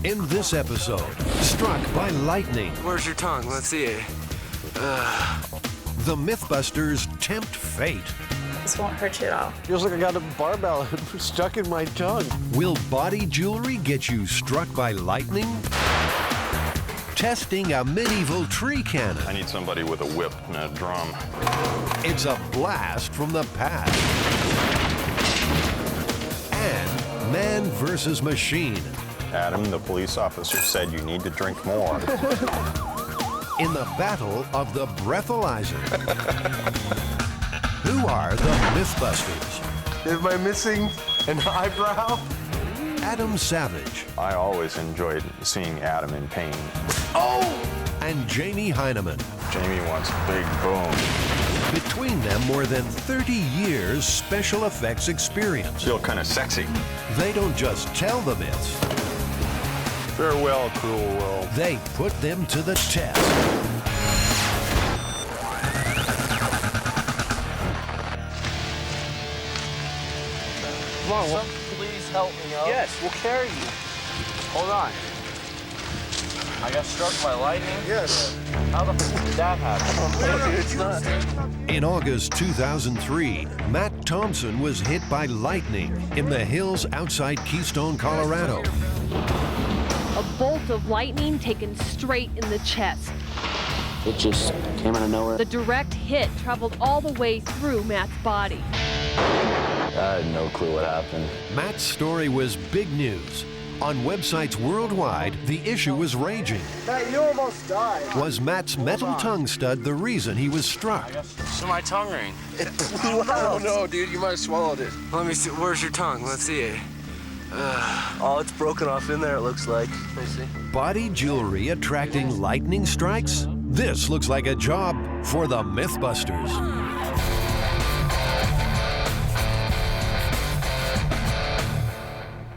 In this episode, struck by lightning, Where's your tongue? Let's see it. the MythBusters tempt fate. This won't hurt you at all. Feels like I got a barbell stuck in my tongue. Will body jewelry get you struck by lightning? Testing a medieval tree cannon. I need somebody with a whip and a drum. It's a blast from the past. And man versus machine. Adam, the police officer, said you need to drink more. In the battle of the Breathalyzer. Who are the MythBusters? Am I missing an eyebrow? Adam Savage. I always enjoyed seeing Adam in pain. And Jamie Heineman. Jamie wants big boom. Between them, more than 30 years special effects experience. Feel kind of sexy. They don't just tell the myths, Farewell, cruel world. they put them to the test. Come on, Please help me up. yes, we'll carry you. Hold on. I got struck by lightning? Yes. How the f did that happen? It's not. In August 2003, Matt Thompson was hit by lightning in the hills outside Keystone, Colorado. A bolt of lightning taken straight in the chest. It just came out of nowhere. The direct hit traveled all the way through Matt's body. I had no clue what happened. Matt's story was big news. On websites worldwide, the issue was raging. Matt, you almost died. Was Matt's metal tongue stud the reason he was struck? So my tongue ring. Oh no, dude, you might have swallowed it. Let me see. Where's your tongue? Let's see it. Oh, it's broken off in there, it looks like. Let me see. Body jewelry attracting lightning strikes? This looks like a job for the MythBusters.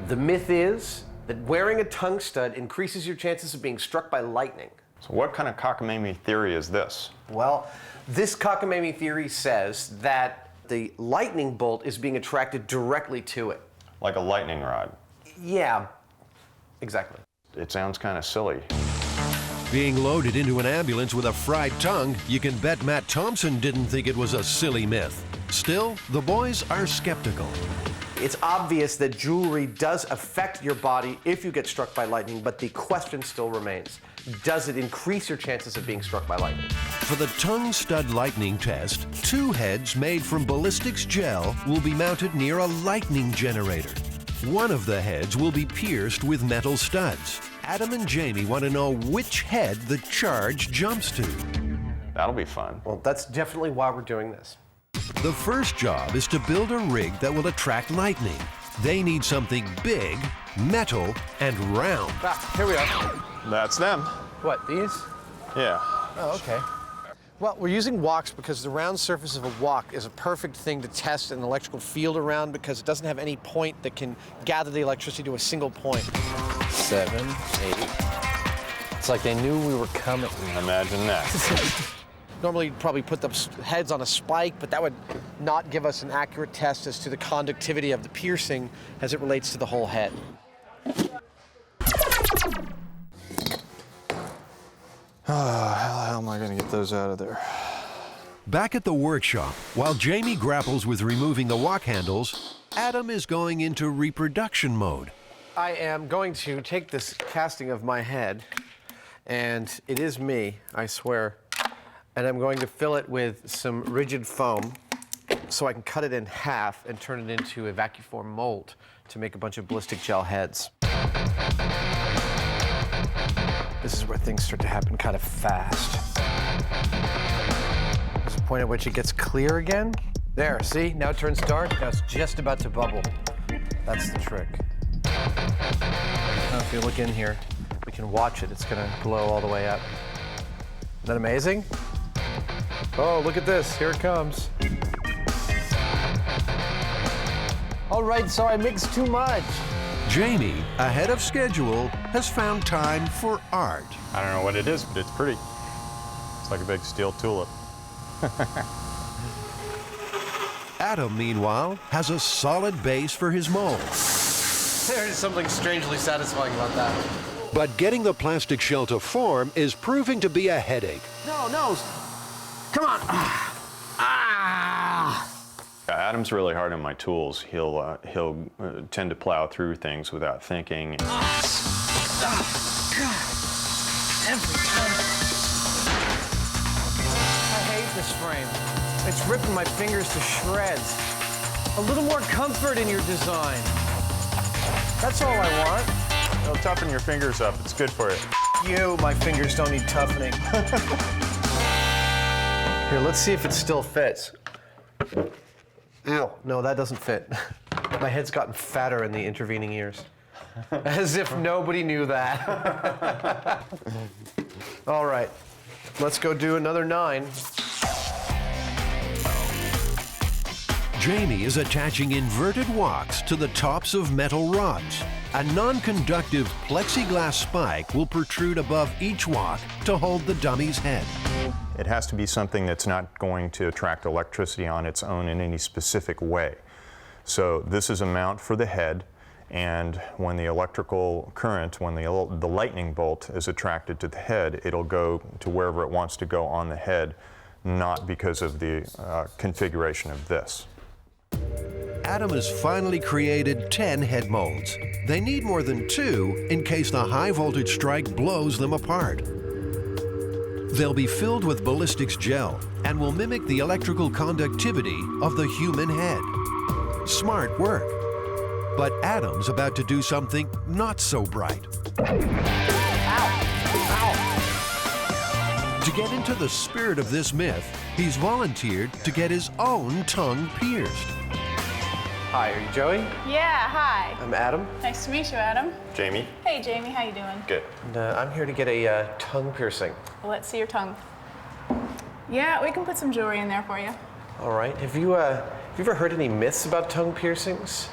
The myth is that wearing a tongue stud increases your chances of being struck by lightning. So what kind of cockamamie theory is this? Well, this cockamamie theory says that the lightning bolt is being attracted directly to it. Like a lightning rod. Yeah, exactly. It sounds kind of silly. Being loaded into an ambulance with a fried tongue, you can bet Matt Thompson didn't think it was a silly myth. Still, the boys are skeptical. It's obvious that jewelry does affect your body if you get struck by lightning, but the question still remains. Does it increase your chances of being struck by lightning? For the tongue stud lightning test, 2 heads made from ballistics gel will be mounted near a lightning generator. One of the heads will be pierced with metal studs. Adam and Jamie want to know which head the charge jumps to. That'll be fun. Well, that's definitely why we're doing this. The first job is to build a rig that will attract lightning. They need something big, metal, and round. Ah, here we are. That's them. What, these? Yeah. Oh, okay. Well, we're using woks because the round surface of a wok is a perfect thing to test an electrical field around because it doesn't have any point that can gather the electricity to a single point. 7, 8. It's like they knew we were coming. Imagine that. Normally, you'd probably put the heads on a spike, but that would not give us an accurate test as to the conductivity of the piercing as it relates to the whole head. How am I going to get those out of there? Back at the workshop, while Jamie grapples with removing the wok handles, Adam is going into reproduction mode. I am going to take this casting of my head, and it is me, I swear, and I'm going to fill it with some rigid foam so I can cut it in half and turn it into a vacuform mold to make a bunch of ballistic gel heads. This is where things start to happen kind of fast. There's a point at which it gets clear again. There, see? Now it turns dark. Now it's just about to bubble. That's the trick. Now if you look in here, we can watch it. It's gonna glow all the way up. Isn't that amazing? Oh, look at this. Here it comes. All right, so I mixed too much. Jamie, ahead of schedule, has found time for art. I don't know what it is, but it's pretty. It's like a big steel tulip. Adam, meanwhile, has a solid base for his mold. There is something strangely satisfying about that. But getting the plastic shell to form is proving to be a headache. No. Come on. Adam's really hard on my tools. He'll tend to plow through things without thinking. Every time. I hate this frame. It's ripping my fingers to shreds. A little more comfort in your design. That's all I want. It'll toughen your fingers up. It's good for you. You, my fingers don't need toughening. Here, let's see if it still fits. Ew. No, that doesn't fit. My head's gotten fatter in the intervening years. As if nobody knew that. All right, let's go do another 9. Jamie is attaching inverted walks to the tops of metal rods. A non-conductive plexiglass spike will protrude above each walk to hold the dummy's head. It has to be something that's not going to attract electricity on its own in any specific way. So this is a mount for the head, and when the electrical current, when the lightning bolt is attracted to the head, it'll go to wherever it wants to go on the head, not because of the configuration of this. Adam has finally created 10 head molds. They need more than 2 in case the high voltage strike blows them apart. They'll be filled with ballistics gel and will mimic the electrical conductivity of the human head. Smart work. But Adam's about to do something not so bright. To get into the spirit of this myth, he's volunteered to get his own tongue pierced. Hi, are you Joey? Yeah, hi. I'm Adam, Nice to meet you, Adam. Jamie? Hey, Jamie, how you doing? Good. and I'm here to get a tongue piercing. Well, let's see your tongue. Yeah, we can put some jewelry in there for you. All right, have you ever heard any myths about tongue piercings?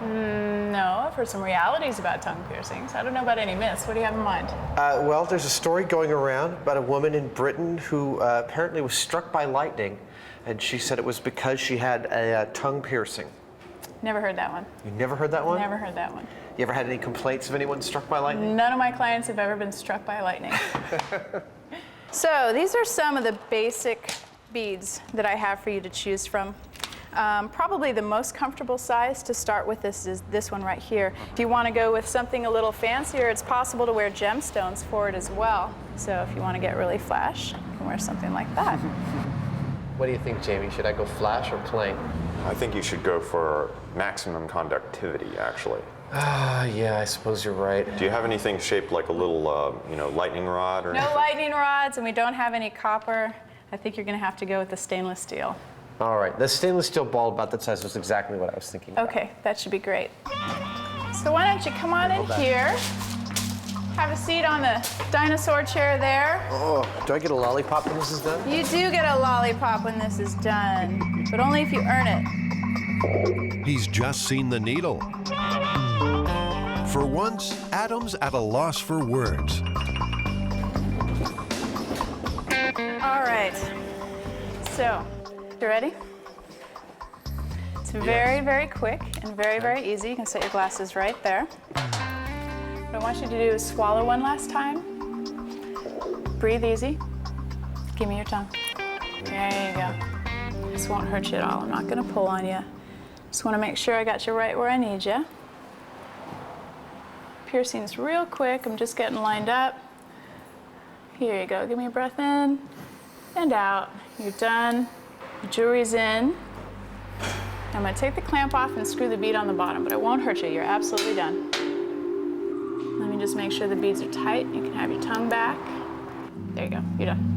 No, I've heard some realities about tongue piercings. I don't know about any myths. What do you have in mind? Well, there's a story going around about a woman in Britain who apparently was struck by lightning, and she said it was because she had a tongue piercing. Never heard that one. You never heard that one? Never heard that one. You ever had any complaints of anyone struck by lightning? None of my clients have ever been struck by lightning. So these are some of the basic beads that I have for you to choose from. Probably the most comfortable size to start with is this one right here. If you want to go with something a little fancier, it's possible to wear gemstones for it as well. So if you want to get really flash, you can wear something like that. What do you think, Jamie? Should I go flash or plain? I think you should go for maximum conductivity, actually. Yeah, I suppose you're right. Do you have anything shaped like a little, lightning rod or No anything? lightning rods, and we don't have any copper. I think you're going to have to go with the stainless steel. All right, the stainless steel ball about that size was exactly what I was thinking about. Okay, that should be great. So why don't you come on in here, have a seat on the dinosaur chair there. Oh, do I get a lollipop when this is done? You do get a lollipop when this is done, but only if you earn it. He's just seen the needle. For once, Adam's at a loss for words. All right, so, you ready? It's very, very quick and very, very easy. You can set your glasses right there. What I want you to do is swallow one last time. Breathe easy. Give me your tongue. There you go. This won't hurt you at all. I'm not gonna pull on you. Just wanna make sure I got you right where I need you. Piercing's real quick. I'm just getting lined up. Here you go. Give me a breath in and out. You're done. Your jewelry's in. I'm gonna take the clamp off and screw the bead on the bottom, but it won't hurt you. You're absolutely done. Let me just make sure the beads are tight. You can have your tongue back. There you go. You're done.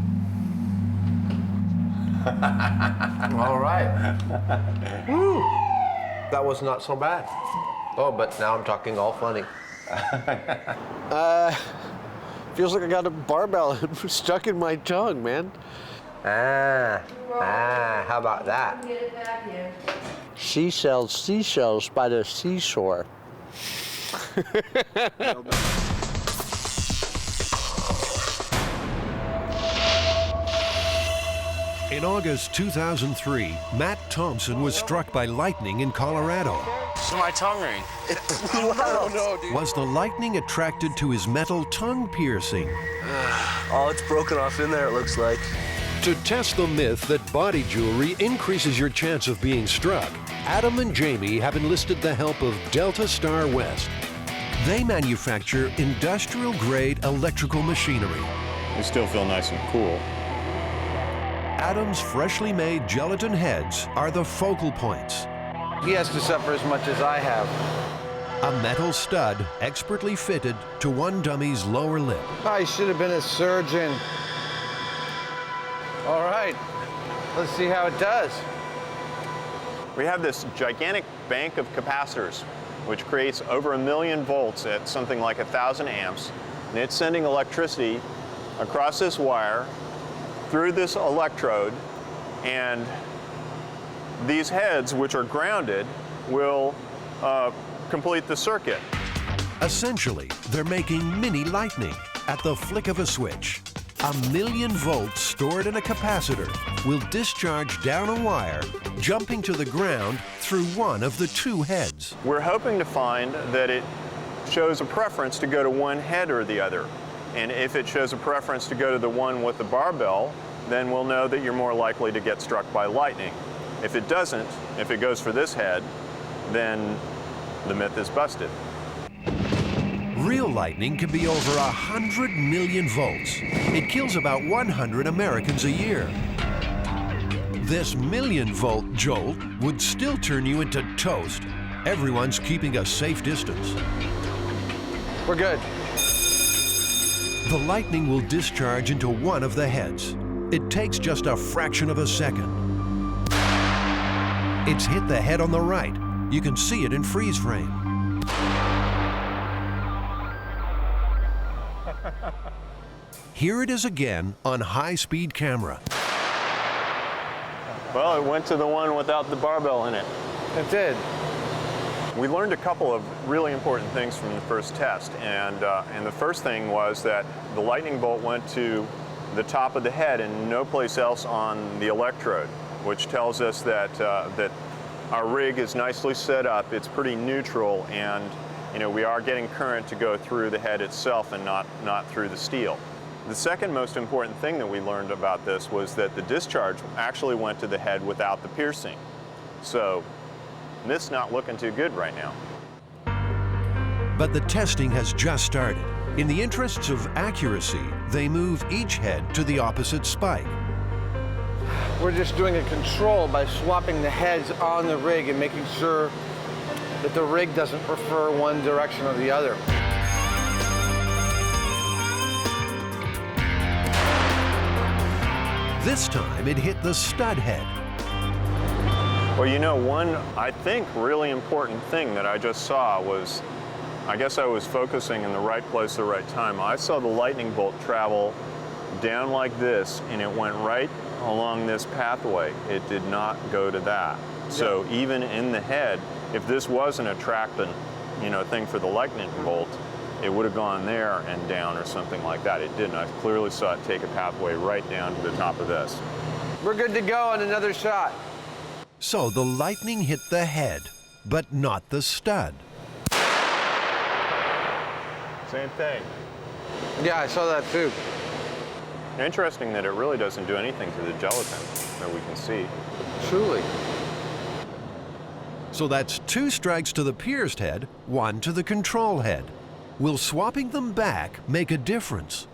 All right. Woo. That was not so bad. Oh, but now I'm talking all funny. Feels like I got a barbell stuck in my tongue, man. How about that? She sells seashells by the seashore. In August 2003, Matt Thompson was struck by lightning in Colorado. to my tongue ring. No, dude. Was the lightning attracted to his metal tongue piercing? Oh, it's broken off in there, it looks like. To test the myth that body jewelry increases your chance of being struck, Adam and Jamie have enlisted the help of Delta Star West. They manufacture industrial-grade electrical machinery. We still feel nice and cool. Adam's freshly made gelatin heads are the focal points. He has to suffer as much as I have. A metal stud expertly fitted to one dummy's lower lip. I should have been a surgeon. All right, let's see how it does. We have this gigantic bank of capacitors, which creates over 1 million volts at something like 1,000 amps. And it's sending electricity across this wire through this electrode, and these heads, which are grounded, will complete the circuit. Essentially, they're making mini lightning at the flick of a switch. 1 million volts stored in a capacitor will discharge down a wire, jumping to the ground through one of the two heads. We're hoping to find that it shows a preference to go to one head or the other. And if it shows a preference to go to the one with the barbell, then we'll know that you're more likely to get struck by lightning. If it doesn't, if it goes for this head, then the myth is busted. Real lightning can be over 100 million volts. It kills about 100 Americans a year. This 1 million volt jolt would still turn you into toast. Everyone's keeping a safe distance. We're good. The lightning will discharge into one of the heads. It takes just a fraction of a second. It's hit the head on the right. You can see it in freeze frame. Here it is again on high-speed camera. Well, it went to the one without the barbell in it. It did. We learned a couple of really important things from the first test, and the first thing was that the lightning bolt went to the top of the head and no place else on the electrode, which tells us that that our rig is nicely set up. It's pretty neutral, and we are getting current to go through the head itself and not through the steel. The second most important thing that we learned about this was that the discharge actually went to the head without the piercing. So this not looking too good right now. But the testing has just started. In the interests of accuracy, they move each head to the opposite spike. We're just doing a control by swapping the heads on the rig and making sure that the rig doesn't prefer one direction or the other. This time it hit the stud head. Well, one, I think, really important thing that I just saw was, I guess I was focusing in the right place at the right time. I saw the lightning bolt travel down like this, and it went right along this pathway. It did not go to that. So even in the head, if this was an attractant, thing for the lightning bolt, it would have gone there and down or something like that. It didn't. I clearly saw it take a pathway right down to the top of this. We're good to go on another shot. So the lightning hit the head, but not the stud. Same thing. Yeah, I saw that too. Interesting that it really doesn't do anything to the gelatin that we can see. Truly. So that's 2 strikes to the pierced head, 1 to the control head. Will swapping them back make a difference?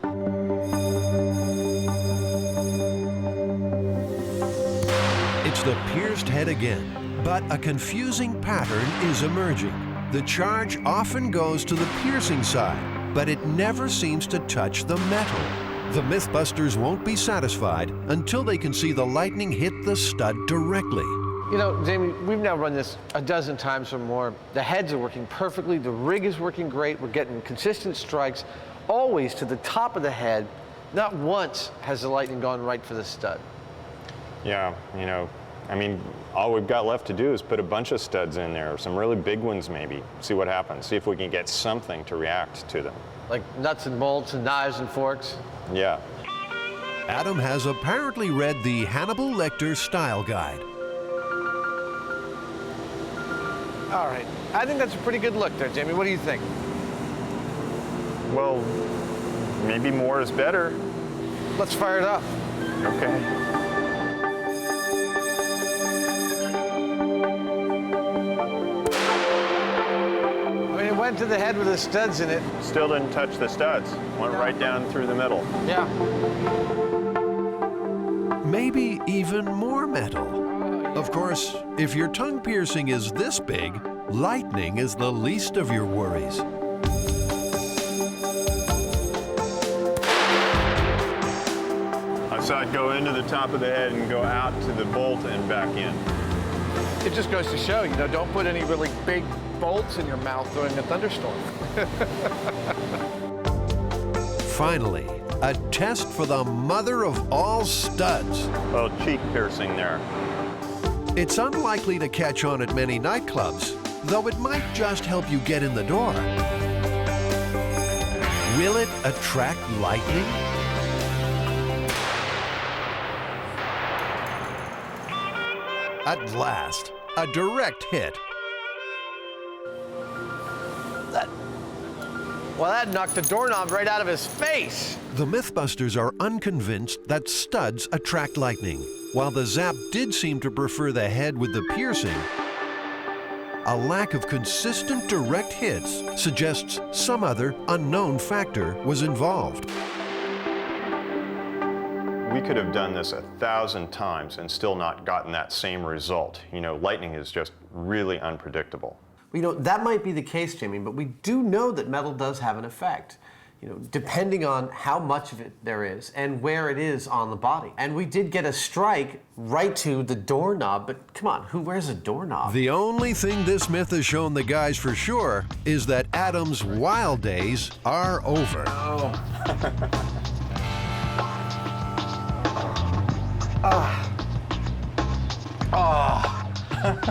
It's the pierced head again, but a confusing pattern is emerging. The charge often goes to the piercing side, but it never seems to touch the metal. The MythBusters won't be satisfied until they can see the lightning hit the stud directly. Jamie, we've now run this a dozen times or more. The heads are working perfectly. The rig is working great. We're getting consistent strikes, always to the top of the head. Not once has the lightning gone right for the stud. Yeah, all we've got left to do is put a bunch of studs in there, some really big ones maybe, see what happens, see if we can get something to react to them. Like nuts and bolts and knives and forks? Yeah. Adam has apparently read the Hannibal Lecter style guide. All right. I think that's a pretty good look there, Jamie. What do you think? Well, maybe more is better. Let's fire it up. Okay. It went to the head with the studs in it. Still didn't touch the studs. Went right down through the middle. Yeah. Maybe even more metal. Of course, if your tongue piercing is this big, lightning is the least of your worries. I saw it go into the top of the head and go out to the bolt and back in. It just goes to show, you know, don't put any really big bolts in your mouth during a thunderstorm. Finally, a test for the mother of all studs. Oh, cheek piercing there. It's unlikely to catch on at many nightclubs, though it might just help you get in the door. Will it attract lightning? At last, a direct hit. Well, that knocked the doorknob right out of his face. The MythBusters are unconvinced that studs attract lightning. While the Zap did seem to prefer the head with the piercing, a lack of consistent direct hits suggests some other unknown factor was involved. We could have done this 1,000 times and still not gotten that same result. You know, lightning is just really unpredictable. You know, that might be the case, Jamie, but we do know that metal does have an effect, you know, depending on how much of it there is and where it is on the body. And we did get a strike right to the doorknob, but come on, who wears a doorknob? The only thing this myth has shown the guys for sure is that Adam's wild days are over. Oh.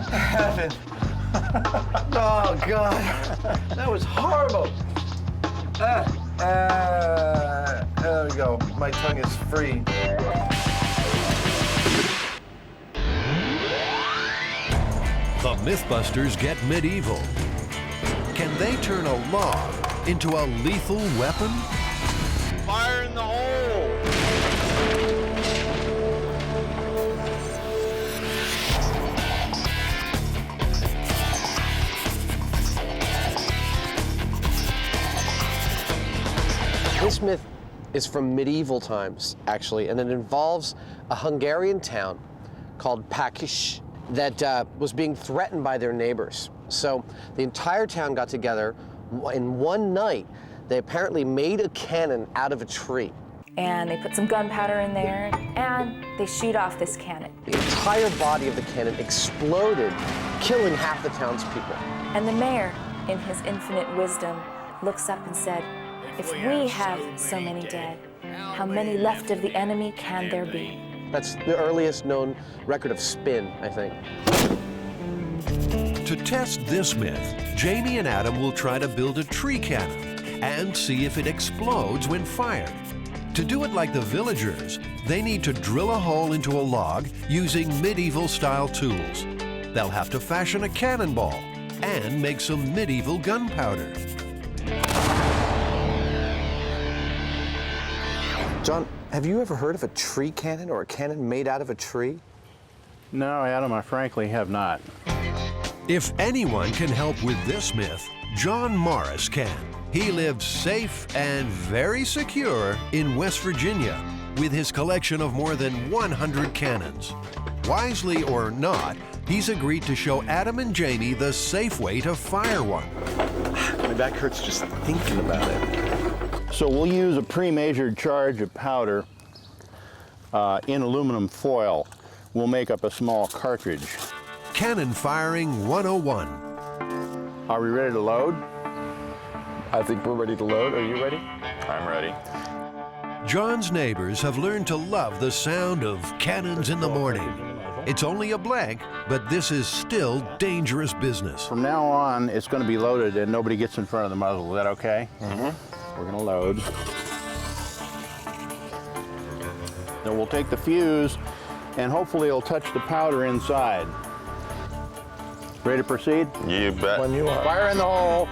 Heaven. Oh, God. That was horrible. There we go. My tongue is free. The MythBusters get medieval. Can they turn a log into a lethal weapon? Fire in the hole! This myth is from medieval times, actually, and it involves a Hungarian town called Pakish that was being threatened by their neighbors. So the entire town got together. In one night, they apparently made a cannon out of a tree. And they put some gunpowder in there, and they shoot off this cannon. The entire body of the cannon exploded, killing half the townspeople. And the mayor, in his infinite wisdom, looks up and said, "If we have so many dead, how many left of the enemy can there be?" That's the earliest known record of spin, I think. To test this myth, Jamie and Adam will try to build a tree cannon and see if it explodes when fired. To do it like the villagers, they need to drill a hole into a log using medieval-style tools. They'll have to fashion a cannonball and make some medieval gunpowder. John, have you ever heard of a tree cannon or a cannon made out of a tree? No, Adam, I frankly have not. If anyone can help with this myth, John Morris can. He lives safe and very secure in West Virginia with his collection of more than 100 cannons. Wisely or not, he's agreed to show Adam and Jamie the safe way to fire one. My back hurts just thinking about it. So we'll use a pre-measured charge of powder in aluminum foil. We'll make up a small cartridge. Cannon Firing 101. Are we ready to load? I think we're ready to load. Are you ready? I'm ready. John's neighbors have learned to love the sound of cannons in the morning. It's only a blank, but this is still dangerous business. From now on, it's going to be loaded and nobody gets in front of the muzzle. Is that okay? Mm-hmm. We're going to load. Then we'll take the fuse and hopefully it'll touch the powder inside. Ready to proceed? You bet. When you are. Fire in the hole.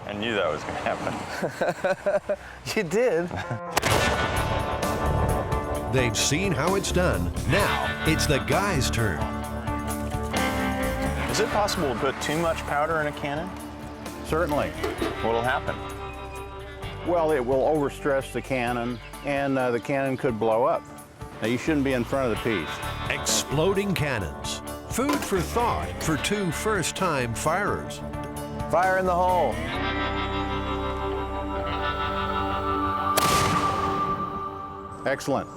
I knew that was going to happen. You did. They've seen how it's done. Now it's the guys' turn. Is it possible to put too much powder in a cannon? Certainly. What'll happen? Well, it will overstress the cannon, and the cannon could blow up. Now, you shouldn't be in front of the piece. Exploding cannons. Food for thought for two first-time firers. Fire in the hole. Excellent.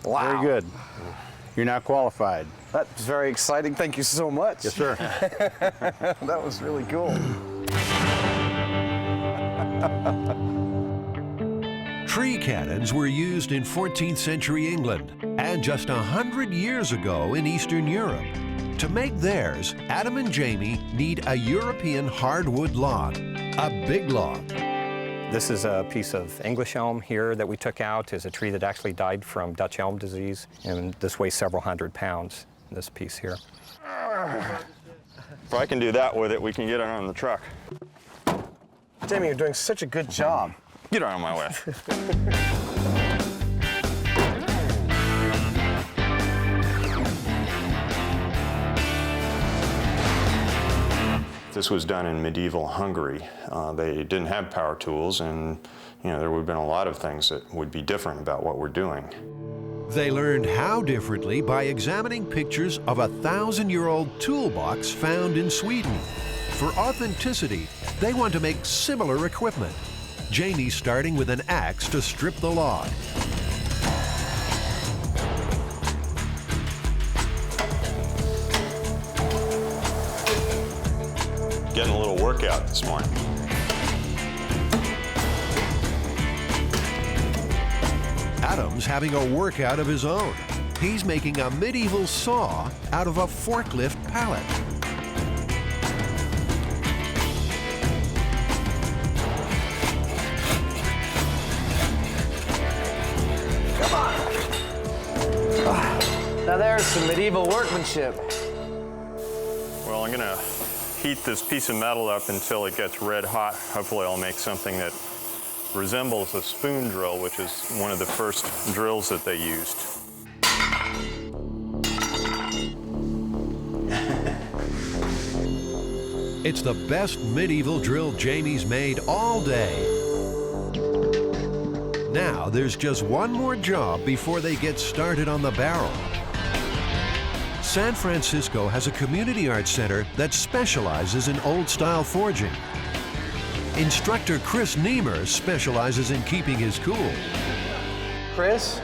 Wow. Very good. You're not qualified. That's very exciting. Thank you so much. Yes, sir. That was really cool. Tree cannons were used in 14th century England and just 100 years ago in Eastern Europe. To make theirs, Adam and Jamie need a European hardwood log, a big log. This is a piece of English elm here that we took out. It's a tree that actually died from Dutch elm disease, and this weighs several hundred pounds, this piece here. If I can do that with it, we can get it on the truck. Jamie, you're doing such a good job. Get out of my way. This was done in medieval Hungary. They didn't have power tools, and there would have been a lot of things that would be different about what we're doing. They learned how differently by examining pictures of a 1,000-year-old toolbox found in Sweden. For authenticity, they want to make similar equipment. Jamie's starting with an axe to strip the log. Getting a little workout this morning. Adam's having a workout of his own. He's making a medieval saw out of a forklift pallet. Come on. Now there's some medieval workmanship. Well, I'm gonna heat this piece of metal up until it gets red hot. Hopefully I'll make something that resembles a spoon drill, which is one of the first drills that they used. It's the best medieval drill Jamie's made all day. Now there's just one more job before they get started on the barrel. San Francisco has a community arts center that specializes in old-style forging. Instructor Chris Niemer specializes in keeping his cool. Chris,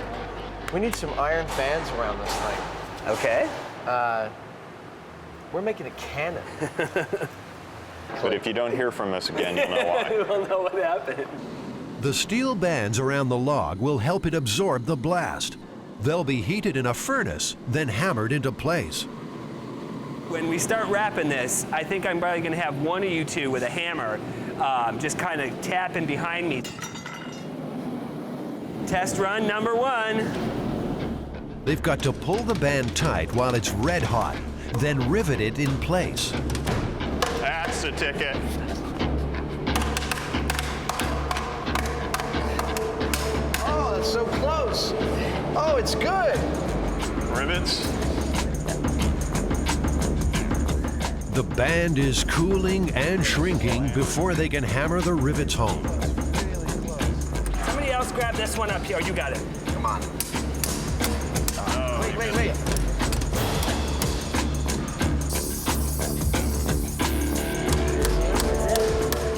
we need some iron fans around this thing. Okay. We're making a cannon. But if you don't hear from us again, you'll know why. We'll know what happened. The steel bands around the log will help it absorb the blast. They'll be heated in a furnace, then hammered into place. When we start wrapping this, I think I'm probably going to have one of you two with a hammer just kind of tapping behind me. Test run number 1. They've got to pull the band tight while it's red hot, then rivet it in place. That's the ticket. Oh, that's so close. Oh, it's good. Rivets. The band is cooling and shrinking before they can hammer the rivets home. Somebody else grab this one up here. You got it. Come on. Wait.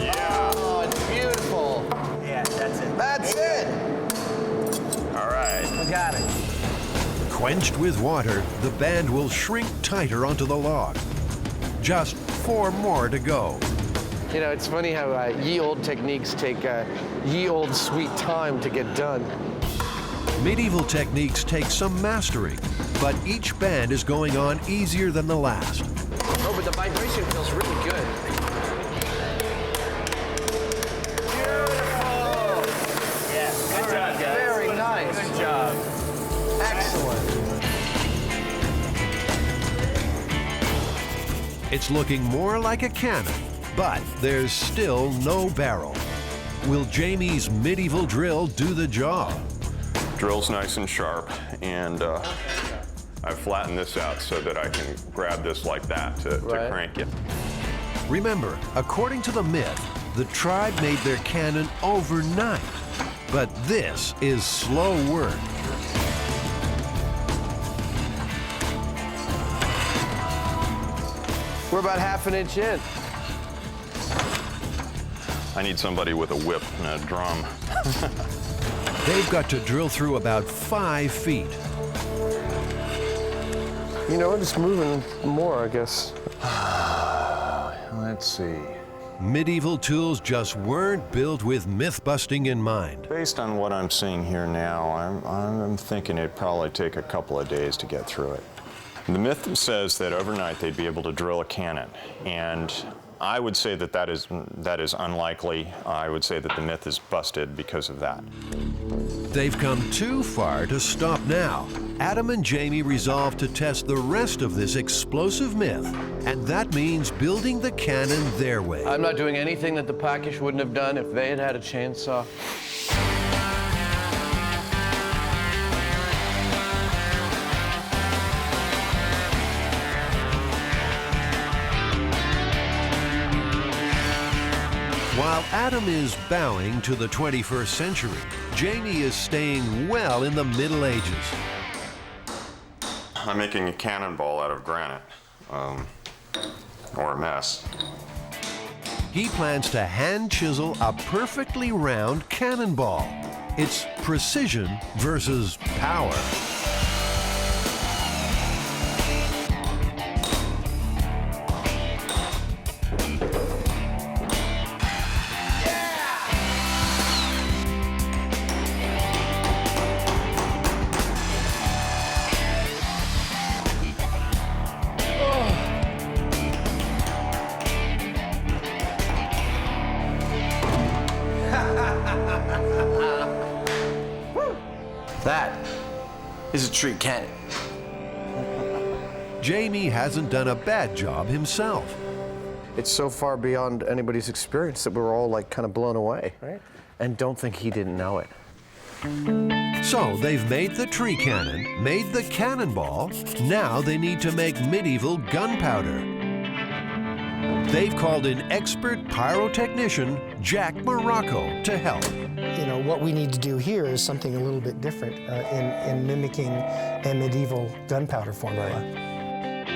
Yeah. Oh, it's beautiful. Yeah, that's it. That's it. All right. I got it. Quenched with water, the band will shrink tighter onto the log. Just 4 more to go. You know, it's funny how ye old techniques take ye old sweet time to get done. Medieval techniques take some mastering, but each band is going on easier than the last. Oh, but the vibration feels really good. Beautiful! It's looking more like a cannon, but there's still no barrel. Will Jamie's medieval drill do the job? Drill's nice and sharp, and I've flattened this out so that I can grab this like that to crank it. Remember, according to the myth, the tribe made their cannon overnight. But this is slow work. We're about ½ an inch in. I need somebody with a whip and a drum. They've got to drill through about 5 feet. You know, just moving more, I guess. Let's see. Medieval tools just weren't built with myth-busting in mind. Based on what I'm seeing here now, I'm thinking it'd probably take a couple of days to get through it. The myth says that overnight they'd be able to drill a cannon, and I would say that is unlikely. I would say that the myth is busted because of that. They've come too far to stop now. Adam and Jamie resolve to test the rest of this explosive myth, and that means building the cannon their way. I'm not doing anything that the Packish wouldn't have done if they had had a chainsaw. While Adam is bowing to the 21st century, Jamie is staying well in the Middle Ages. I'm making a cannonball out of granite, or a mess. He plans to hand chisel a perfectly round cannonball. It's precision versus power. That is a tree cannon. Jamie hasn't done a bad job himself. It's so far beyond anybody's experience that we're all like kind of blown away, right? And don't think he didn't know it. So they've made the tree cannon, made the cannonball. Now they need to make medieval gunpowder. They've called in expert pyrotechnician Jack Morocco to help. You know, what we need to do here is something a little bit different in mimicking a medieval gunpowder formula.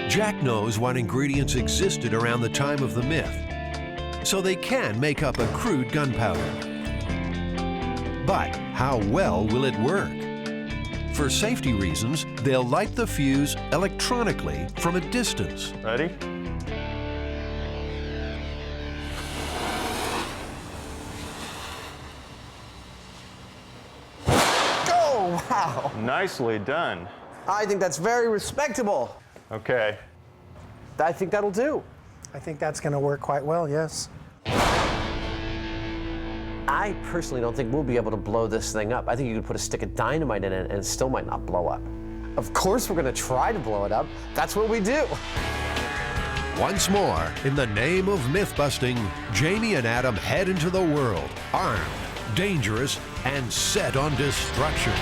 Jack knows what ingredients existed around the time of the myth, so they can make up a crude gunpowder. But how well will it work? For safety reasons, they'll light the fuse electronically from a distance. Ready? Wow. Nicely done. I think that's very respectable. Okay. I think that'll do. I think that's going to work quite well, yes. I personally don't think we'll be able to blow this thing up. I think you could put a stick of dynamite in it and it still might not blow up. Of course we're going to try to blow it up. That's what we do. Once more, in the name of myth-busting, Jamie and Adam head into the world, armed, dangerous, and set on destruction.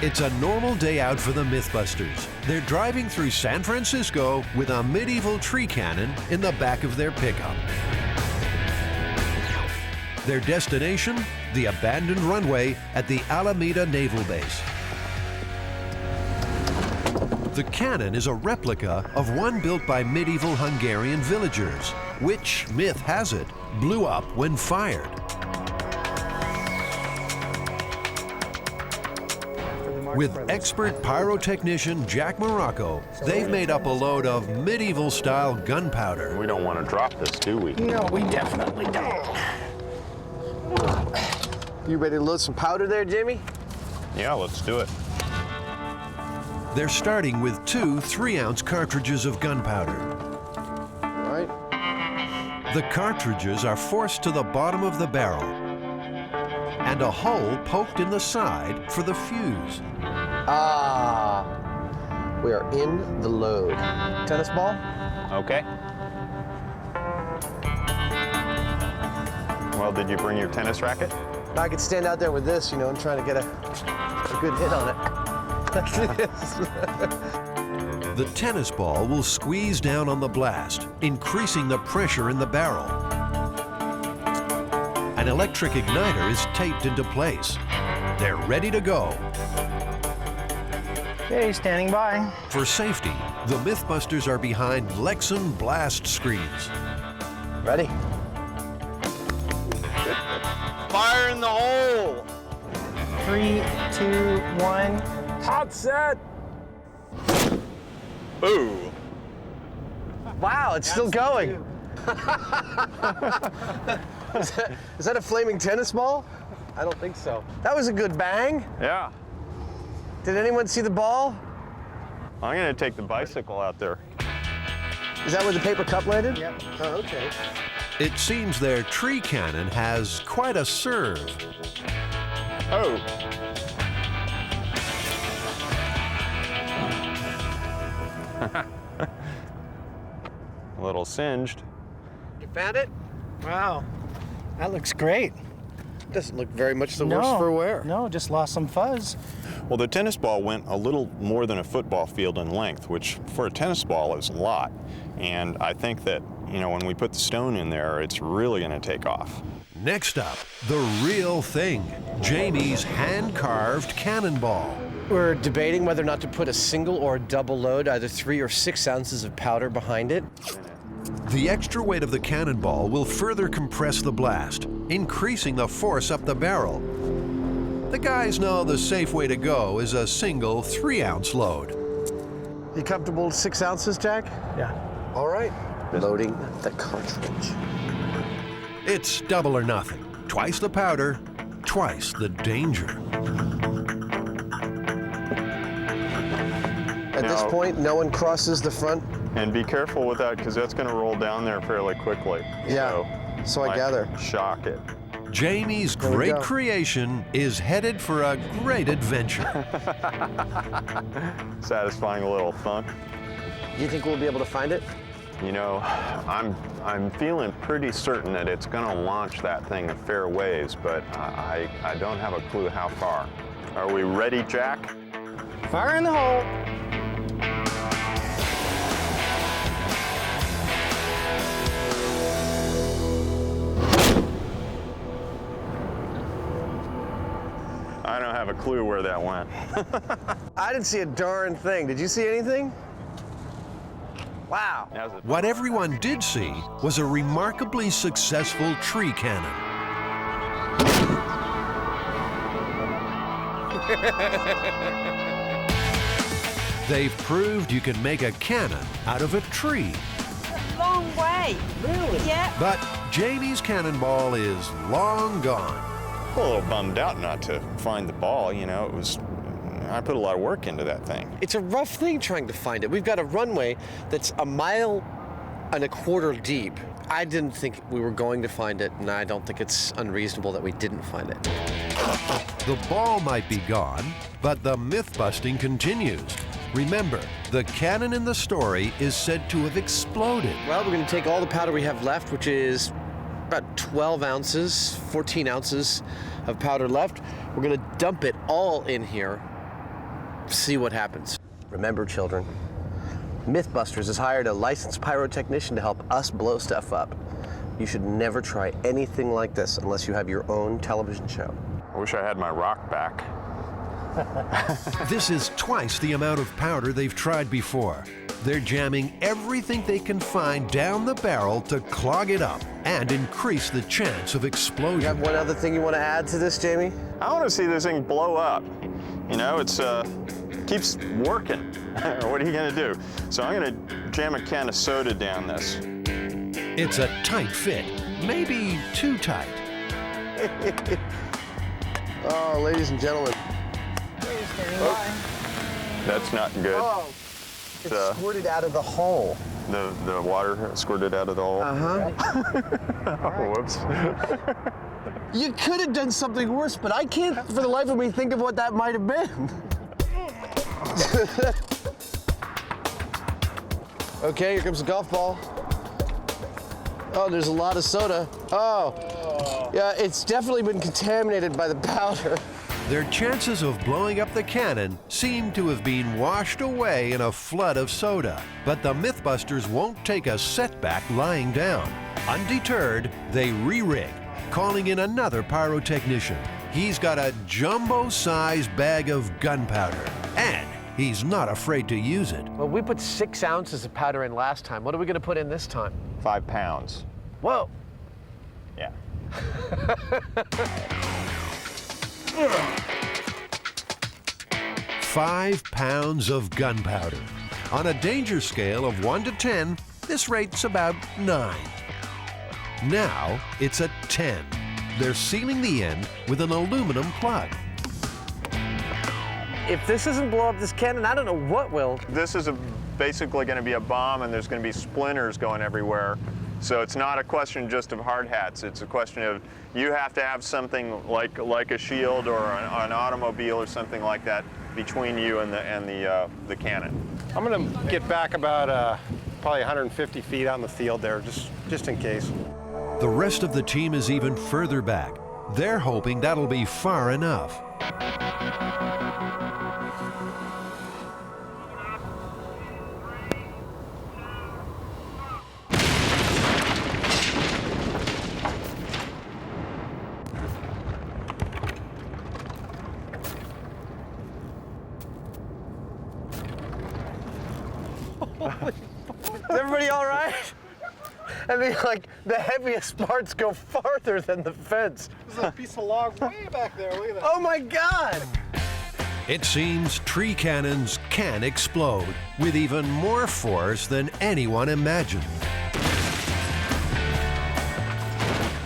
It's a normal day out for the MythBusters. They're driving through San Francisco with a medieval tree cannon in the back of their pickup. Their destination? The abandoned runway at the Alameda Naval Base. The cannon is a replica of one built by medieval Hungarian villagers, which, myth has it, blew up when fired. With expert pyrotechnician Jack Morocco, they've made up a load of medieval-style gunpowder. We don't want to drop this, do we? No, we definitely don't. You ready to load some powder there, Jimmy? Yeah, let's do it. They're starting with 2 3-ounce cartridges of gunpowder. All right. The cartridges are forced to the bottom of the barrel. and a hole poked in the side for the fuse. Ah, we are in the load. Tennis ball? Okay. Well, did you bring your tennis racket? I could stand out there with this, you know, and try to get a good hit on it. The tennis ball will squeeze down on the blast, increasing the pressure in the barrel. An electric igniter is taped into place. They're ready to go. Okay, standing by. For safety, the MythBusters are behind Lexan blast screens. Ready? Fire in the hole! 3, 2, 1. Hot set! Ooh. Wow, it's still going. Is that a flaming tennis ball? I don't think so. That was a good bang. Yeah. Did anyone see the ball? I'm gonna take the bicycle out there. Is that where the paper cup landed? Yep. Oh, okay. It seems their tree cannon has quite a serve. Oh. A little singed. You found it? Wow. That looks great. Doesn't look very much the worse for wear. No, just lost some fuzz. Well, the tennis ball went a little more than a football field in length, which for a tennis ball is a lot. And I think that, you know, when we put the stone in there, it's really going to take off. Next up, the real thing, Jamie's hand-carved cannonball. We're debating whether or not to put a single or a double load, either 3 or 6 ounces of powder behind it. The extra weight of the cannonball will further compress the blast, increasing the force up the barrel. The guys know the safe way to go is a single 3-ounce load. You comfortable with 6 ounces, Jack? Yeah. All right. Loading the cartridge. It's double or nothing. Twice the powder, twice the danger. At this point, no one crosses the front. And be careful with that, because that's going to roll down there fairly quickly. Yeah, so I gather. Shock it. Jamie's great creation is headed for a great adventure. Satisfying little thunk. Do you think we'll be able to find it? You know, I'm feeling pretty certain that it's going to launch that thing a fair ways, but I don't have a clue how far. Are we ready, Jack? Fire in the hole. I don't have a clue where that went. I didn't see a darn thing. Did you see anything? Wow. What everyone did see was a remarkably successful tree cannon. They've proved you can make a cannon out of a tree. It's a long way. Really? Yeah. But Jamie's cannonball is long gone. A little bummed out not to find the ball, you know. I put a lot of work into that thing. It's a rough thing trying to find it. We've got a runway that's 1.25 miles deep. I didn't think we were going to find it, and I don't think it's unreasonable that we didn't find it. The ball might be gone, but the myth-busting continues. Remember, the cannon in the story is said to have exploded. Well, we're going to take all the powder we have left, which is about 12 ounces, 14 ounces of powder left. We're going to dump it all in here, see what happens. Remember, children, MythBusters has hired a licensed pyrotechnician to help us blow stuff up. You should never try anything like this unless you have your own television show. I wish I had my rock back. This is twice the amount of powder they've tried before. They're jamming everything they can find down the barrel to clog it up and increase the chance of explosion. You have one other thing you want to add to this, Jamie? I want to see this thing blow up. You know, it's keeps working. What are you going to do? So I'm going to jam a can of soda down this. It's a tight fit, maybe too tight. Oh, ladies and gentlemen. That's not good. Oh, it squirted out of the hole. The water squirted out of the hole? Oh, whoops. You could have done something worse, but I can't for the life of me think of what that might have been. Okay, here comes the golf ball. Oh, there's a lot of soda. Oh, yeah, it's definitely been contaminated by the powder. Their chances of blowing up the cannon seem to have been washed away in a flood of soda. But the MythBusters won't take a setback lying down. Undeterred, they re-rig, calling in another pyrotechnician. He's got a jumbo-sized bag of gunpowder, and he's not afraid to use it. Well, we put 6 ounces of powder in last time. What are we going to put in this time? 5 pounds. Whoa. Yeah. 5 pounds of gunpowder. On a danger scale of 1 to 10, this rate's about 9. Now it's a 10. They're sealing the end with an aluminum plug. If this doesn't blow up this cannon, I don't know what will. This is basically going to be a bomb, and there's going to be splinters going everywhere. So it's not a question just of hard hats. It's a question of you have to have something like a shield or an automobile or something like that between you and the cannon. I'm going to get back about probably 150 feet on the field there, just in case. The rest of the team is even further back. They're hoping that'll be far enough. Is everybody all right? And then, like, the heaviest parts go farther than the fence. There's a piece of log way back there. Look at that. Oh, my God! It seems tree cannons can explode with even more force than anyone imagined.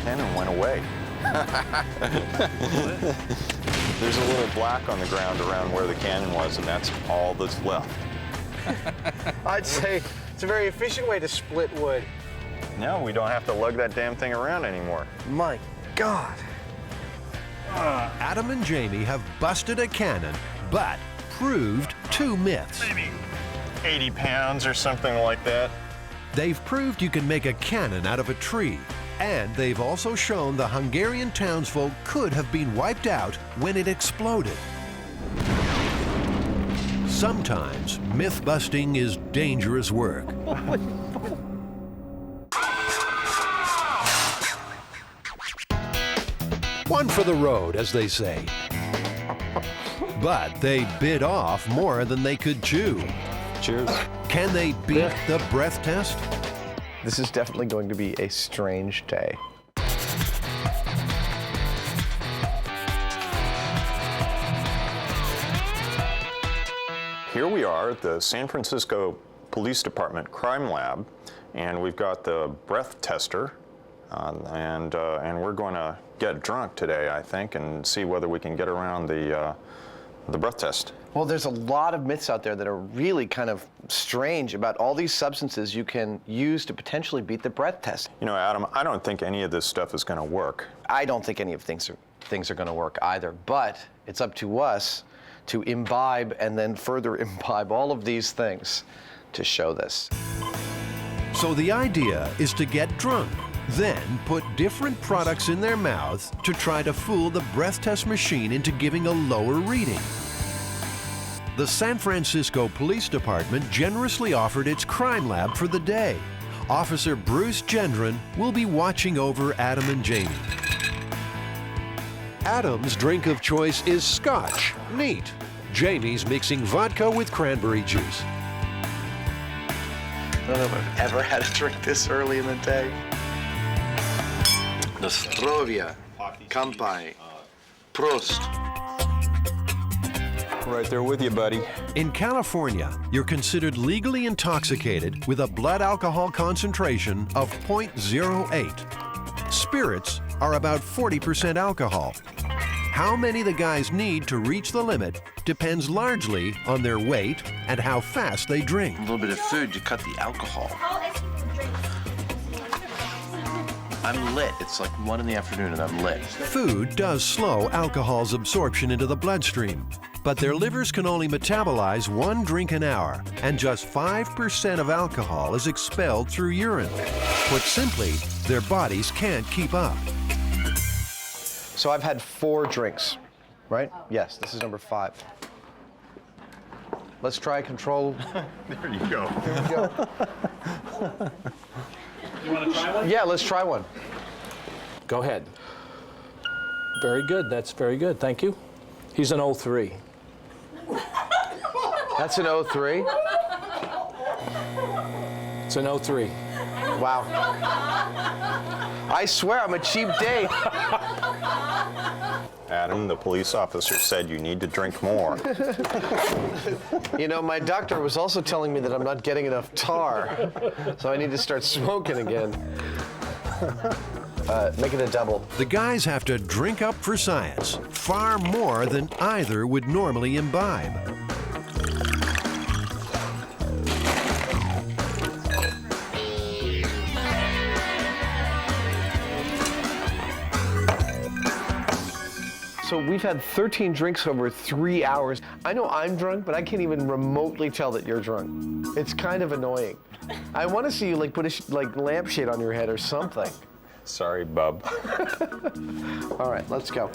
Cannon went away. There's a little black on the ground around where the cannon was, and that's all that's left. I'd say it's a very efficient way to split wood. No, we don't have to lug that damn thing around anymore. My God. Adam and Jamie have busted a cannon, but proved 2 myths. Maybe 80 pounds or something like that. They've proved you can make a cannon out of a tree, and they've also shown the Hungarian townsfolk could have been wiped out when it exploded. Sometimes myth-busting is dangerous work. One for the road, as they say. But they bit off more than they could chew. Cheers. Can they beat the breath test? This is definitely going to be a strange day. Here we are at the San Francisco Police Department Crime Lab, and we've got the breath tester, and we're going to get drunk today, I think, and see whether we can get around the breath test. Well, there's a lot of myths out there that are really kind of strange about all these substances you can use to potentially beat the breath test. You know, Adam, I don't think any of this stuff is going to work. I don't think any of things are going to work either, but it's up to us to imbibe and then further imbibe all of these things to show this. So the idea is to get drunk, then put different products in their mouths to try to fool the breath test machine into giving a lower reading. The San Francisco Police Department generously offered its crime lab for the day. Officer Bruce Gendron will be watching over Adam and Jamie. Adam's drink of choice is scotch. Neat. Jamie's mixing vodka with cranberry juice. I don't know if I've ever had a drink this early in the day. Nostrovia, Kampai, Prost. Right there with you, buddy. In California, you're considered legally intoxicated with a blood alcohol concentration of 0.08. Spirits are about 40% alcohol. How many the guys need to reach the limit depends largely on their weight and how fast they drink. A little bit of food to cut the alcohol. I'm lit. It's like 1 in the afternoon and I'm lit. Food does slow alcohol's absorption into the bloodstream, but their livers can only metabolize 1 drink an hour, and just 5% of alcohol is expelled through urine. Put simply, their bodies can't keep up. So I've had 4 drinks, right? Yes, this is number 5. Let's try control. There you go. Here we go. You want to try one? Yeah, let's try one. Go ahead. Very good. That's very good. Thank you. He's an 03. That's an 03? It's an 03. Wow. I swear I'm a cheap date. Adam, the police officer said you need to drink more. You know, my doctor was also telling me that I'm not getting enough tar, so I need to start smoking again. Make it a double. The guys have to drink up for science, far more than either would normally imbibe. So we've had 13 drinks over 3 hours. I know I'm drunk, but I can't even remotely tell that you're drunk. It's kind of annoying. I want to see you like put a lampshade on your head or something. Sorry, bub. All right, let's go.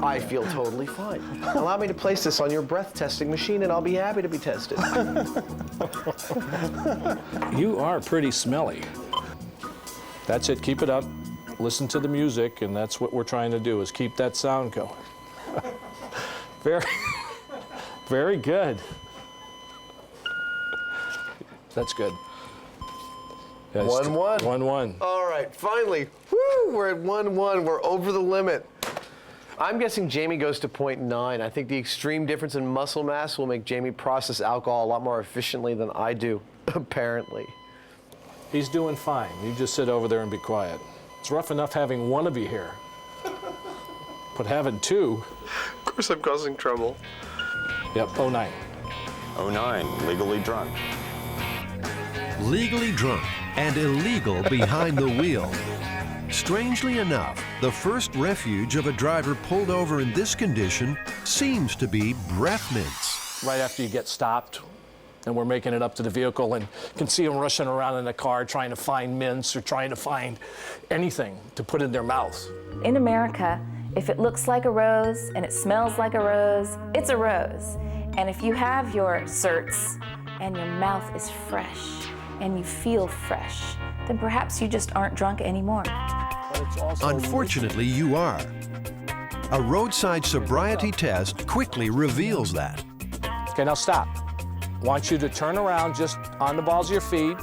I feel totally fine. Allow me to place this on your breath testing machine and I'll be happy to be tested. You are pretty smelly. That's it. Keep it up. Listen to the music, and that's what we're trying to do, is keep that sound going. Very, very good. That's good. 1-1. 1-1. All right, finally. Woo, we're at 1-1. We're over the limit. I'm guessing Jamie goes to 0.9. I think the extreme difference in muscle mass will make Jamie process alcohol a lot more efficiently than I do, apparently. He's doing fine. You just sit over there and be quiet. It's rough enough having one of you here, but having 2. Of course I'm causing trouble. Yep, 09. 09, legally drunk. Legally drunk and illegal behind the wheel. Strangely enough, the first refuge of a driver pulled over in this condition seems to be breath mints. Right after you get stopped, and we're making it up to the vehicle and can see them rushing around in the car trying to find mints or trying to find anything to put in their mouth. In America, if it looks like a rose and it smells like a rose, it's a rose. And if you have your certs and your mouth is fresh and you feel fresh, then perhaps you just aren't drunk anymore. Unfortunately, you are. A roadside sobriety test quickly reveals that. Okay, now stop. I want you to turn around just on the balls of your feet.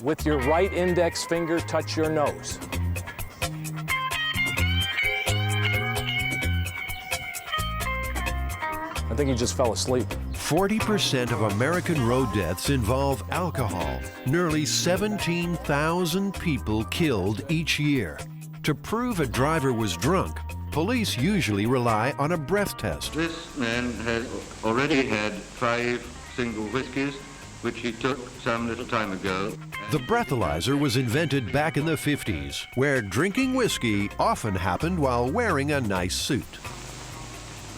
With your right index finger, touch your nose. I think you just fell asleep. 40% of American road deaths involve alcohol. Nearly 17,000 people killed each year. To prove a driver was drunk, police usually rely on a breath test. This man had already had 5 single whiskies, which he took some little time ago. The breathalyzer was invented back in the 50s, where drinking whiskey often happened while wearing a nice suit.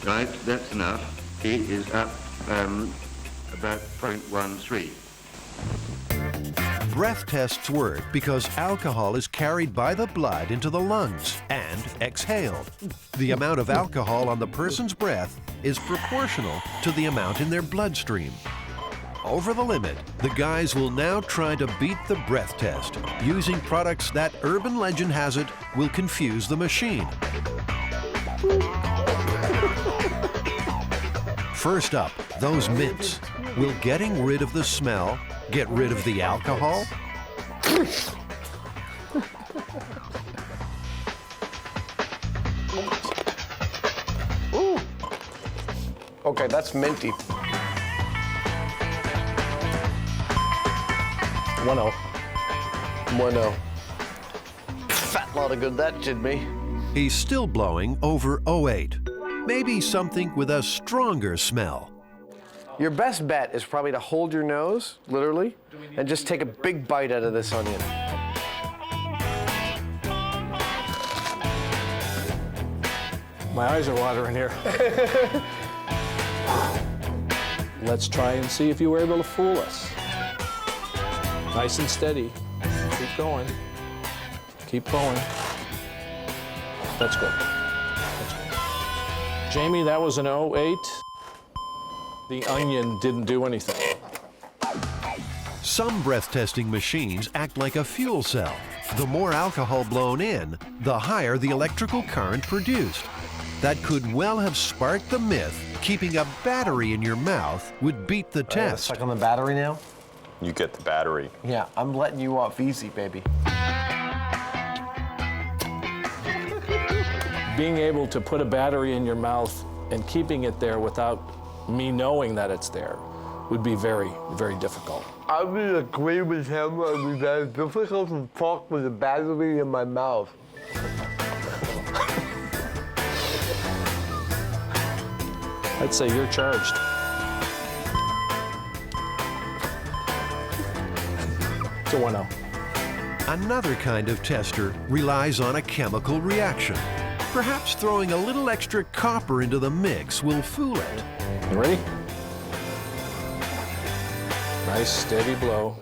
Right, that's enough. He is up about 0.13. Breath tests work because alcohol is carried by the blood into the lungs and exhaled. The amount of alcohol on the person's breath is proportional to the amount in their bloodstream. Over the limit, the guys will now try to beat the breath test using products that, urban legend has it, will confuse the machine. First up, those mints. Will getting rid of the smell get rid of the alcohol? Ooh. Okay, that's minty. 1-0. 1-0. Fat lot of good that did me. He's still blowing over 08. Maybe something with a stronger smell. Your best bet is probably to hold your nose, literally, and just take a big bite out of this onion. My eyes are watering here. Let's try and see if you were able to fool us. Nice and steady. Keep going. Keep going. That's good. That's good. Jamie, that was an 08. The onion didn't do anything. Some breath testing machines act like a fuel cell. The more alcohol blown in, the higher the electrical current produced. That could well have sparked the myth keeping a battery in your mouth would beat the test. Stuck on the battery now? You get the battery. Yeah, I'm letting you off easy, baby. Being able to put a battery in your mouth and keeping it there without me knowing that it's there would be very, very difficult. I would agree with him. It would be very difficult to talk with a battery in my mouth. I'd say you're charged. It's a 1-0. Another kind of tester relies on a chemical reaction. Perhaps throwing a little extra copper into the mix will fool it. You ready? Nice, steady blow.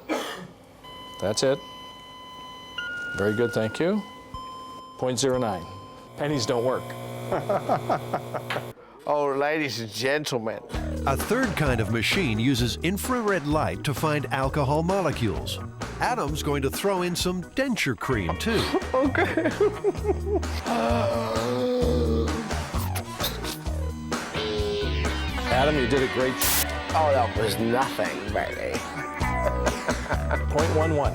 That's it. Very good, thank you. 0.09. Pennies don't work. Oh, ladies and gentlemen. A third kind of machine uses infrared light to find alcohol molecules. Adam's going to throw in some denture cream, too. Okay. Adam, you did a great Oh, that was nothing, baby. 0.11.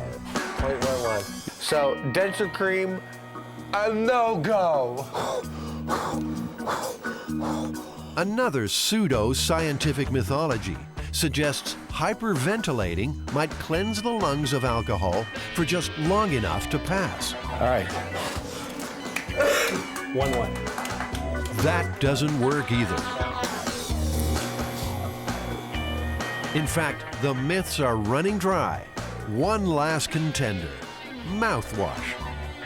0.11. So, denture cream, a no-go. Another pseudo-scientific mythology suggests hyperventilating might cleanse the lungs of alcohol for just long enough to pass. All right. 1-1. That doesn't work either. In fact, the myths are running dry. One last contender, mouthwash.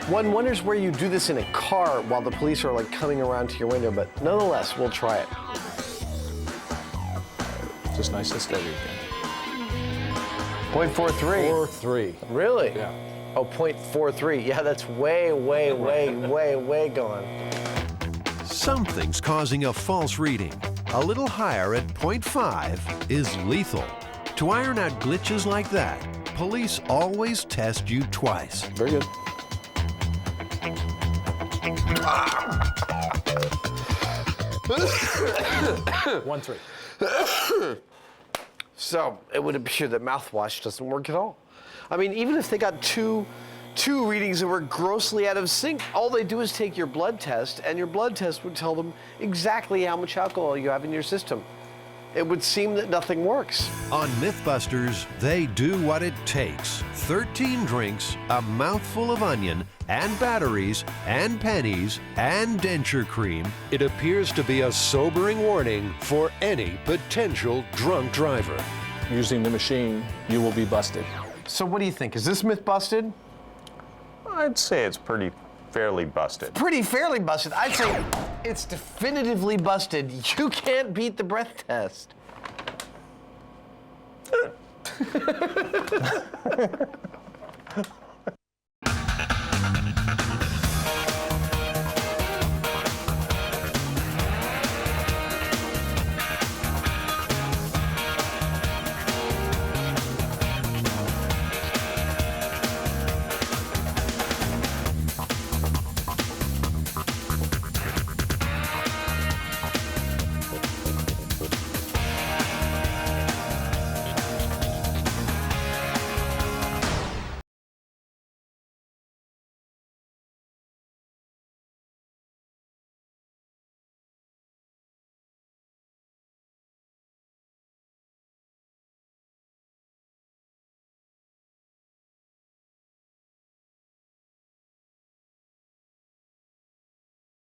One wonders where you do this in a car while the police are like coming around to your window, but nonetheless, we'll try it. Just nice and steady again. 0.43. 4.3. Really? Yeah. Oh, 0.43. Yeah, that's way gone. Something's causing a false reading. A little higher at 0.5 is lethal. To iron out glitches like that, police always test you twice. Very good. 1-3. So it would appear that mouthwash doesn't work at all. I mean, even if they got two readings that were grossly out of sync, all they do is take your blood test, and your blood test would tell them exactly how much alcohol you have in your system. It would seem that nothing works. On MythBusters, they do what it takes. 13 drinks, a mouthful of onion, and batteries, and pennies, and denture cream. It appears to be a sobering warning for any potential drunk driver. Using the machine, you will be busted. So what do you think? Is this myth busted? I'd say it's pretty fairly busted. Pretty fairly busted. I'd say it's definitively busted. You can't beat the breath test.